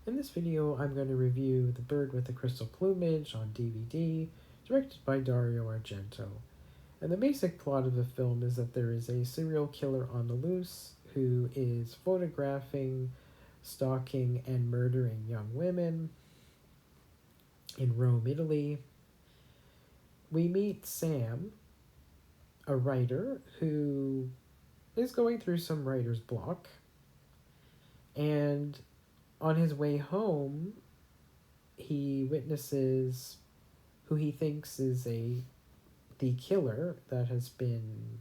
In this video, I'm going to review The Bird with the Crystal Plumage on DVD, directed by Dario Argento. And the basic plot of the film is that there is a serial killer on the loose who is photographing, stalking, and murdering young women in Rome, Italy. We meet Sam, a writer who is going through some writer's block, and on his way home, he witnesses who he thinks is the killer that has been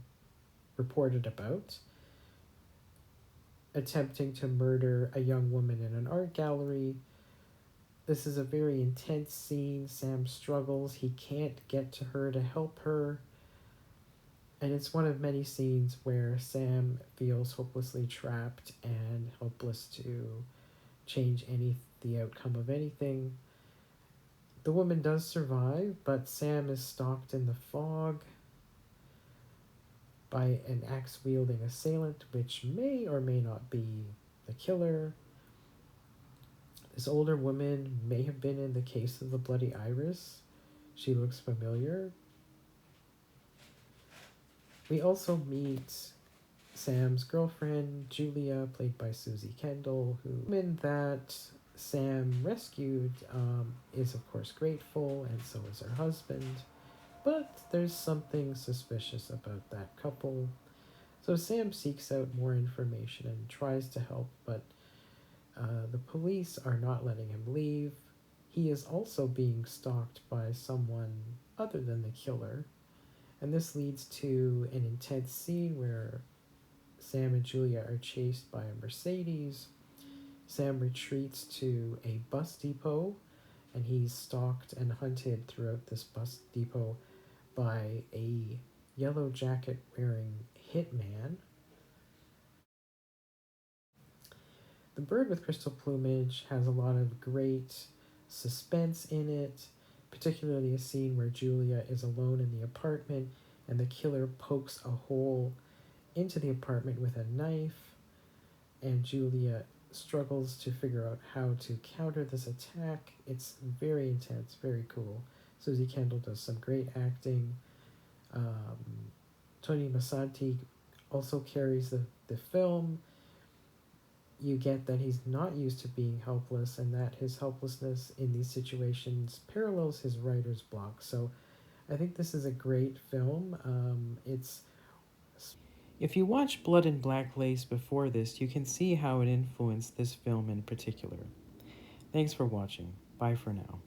reported about, attempting to murder a young woman in an art gallery. This is a very intense scene. Sam struggles. He can't get to her to help her. And it's one of many scenes where Sam feels hopelessly trapped and helpless to change the outcome of anything. The woman does survive, but Sam is stalked in the fog by an axe-wielding assailant, which may or may not be the killer. This older woman may have been in the case of the Bloody Iris. She looks familiar. We also meet Sam's girlfriend, Julia, played by Susie Kendall, who the woman that Sam rescued is of course grateful, and so is her husband. But there's something suspicious about that couple. So Sam seeks out more information and tries to help, but the police are not letting him leave. He is also being stalked by someone other than the killer. And this leads to an intense scene where Sam and Julia are chased by a Mercedes. Sam retreats to a bus depot, and he's stalked and hunted throughout this bus depot by a yellow jacket wearing hitman. The Bird with Crystal Plumage has a lot of great suspense in it, particularly a scene where Julia is alone in the apartment and the killer pokes a hole into the apartment with a knife, and Julia struggles to figure out how to counter this attack. It's very intense, very cool. Susie Kendall does some great acting. Tony Masanti also carries the film. You get that he's not used to being helpless, and that his helplessness in these situations parallels his writer's block. So I think this is a great film. If you watch Blood and Black Lace before this, you can see how it influenced this film in particular. Thanks for watching. Bye for now.